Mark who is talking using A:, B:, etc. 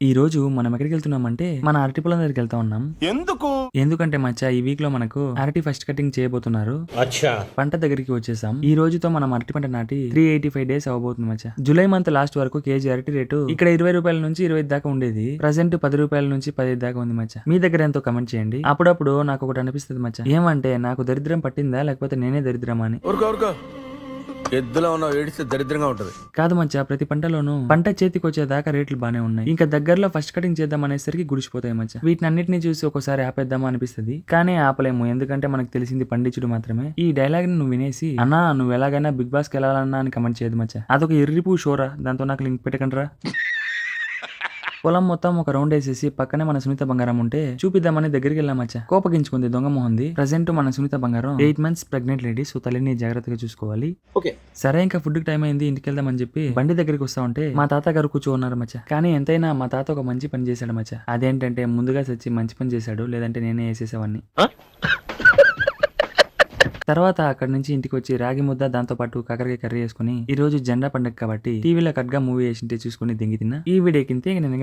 A: ఈ రోజు మనం ఎక్కడికి వెళ్తున్నామంటే మన అరటి పొలం దగ్గరికి వెళ్తా ఉన్నాం. ఎందుకంటే మచ్చా ఈ వీక్ లో మనకు అరటి ఫస్ట్ కటింగ్ చేయబోతున్నారు. పంట దగ్గరికి వచ్చేసాం. ఈ రోజుతో మనం అరటి పంట నాటి 385 డేస్ అవబోతుంది మచ్చా. జూలై మంత్ లాస్ట్ వరకు కేజీ అరటి రేటు ఇక్కడ 20 రూపాయల నుంచి 25 దాకా ఉండేది. ప్రజెంట్ 10 రూపాయల నుంచి 15 దాకా ఉంది మచ్చా. మీ దగ్గర ఎంతో కమెంట్ చేయండి. అప్పుడప్పుడు నాకు ఒకటి అనిపిస్తుంది మచ్చా, ఏమంటే నాకు దరిద్రం పట్టిందా లేకపోతే నేనే దరిద్రమా అని.
B: ఎద్దులో ఉన్న ఏడిస్తే దరిద్రంగా ఉంటది.
A: కాదు మచ్చా, ప్రతి పంటలోనూ పంట చేతికి వచ్చేదాకా రేట్లు బానే ఉన్నాయి. ఇంకా దగ్గరలో ఫస్ట్ కటింగ్ చేద్దాం అనేసరికి గుడిచిపోతాయి మచ్చా. వీటిని అన్నిటిని చూసి ఒకసారి ఆపేద్దామా అనిపిస్తుంది, కానీ ఆపలేము. ఎందుకంటే మనకు తెలిసింది పండించుడు మాత్రమే. ఈ డైలాగ్ ని నువ్వు వినేసి అన్నా నువ్వు ఎలాగైనా బిగ్ బాస్ కి వెళ్ళాలన్నా అని కమెంట్ చేయదు మచ్చా. అదొక ఎర్రిపూ షోరా, దాంతో నాకు లింక్ పెట్టకండిరా. పొలం మొత్తం ఒక రౌండ్ వేసేసి పక్కనే మన సునీత బంగారం ఉంటే చూపిద్దామని దగ్గరికి వెళ్ళామచ్చా. కోపగించుకుంది దొంగ మొహంది. ప్రజెంట్ మన సునీత బంగారం 8 months ప్రెగ్నెంట్ లేడీ. సో తల్లిని జాగ్రత్తగా చూసుకోవాలి. సరే ఇంకా ఫుడ్ టైం అయింది, ఇంటికి వెళ్దామని చెప్పి బండి దగ్గరికి వస్తా ఉంటే మా తాత గారు కూర్చోన్నారు మచ్చా. కానీ ఎంతైనా మా తాత ఒక మంచి పని చేశాడు మచ్చా. అదేంటంటే ముందుగా సచ్చి మంచి పని చేశాడు, లేదంటే నేనే వేసేసేవాడిని. తర్వాత అక్కడి నుంచి ఇంటికి వచ్చి రాగి ముద్ద దాంతో పాటు కాకరకాయ కర్రీ వేసుకుని, ఈ రోజు జెండా పండుగ కాబట్టి టీవీలో కట్గా మూవీ వేసింటే చూసుకుని దింగి తిన్నా. ఈ వీడియో కింద నేను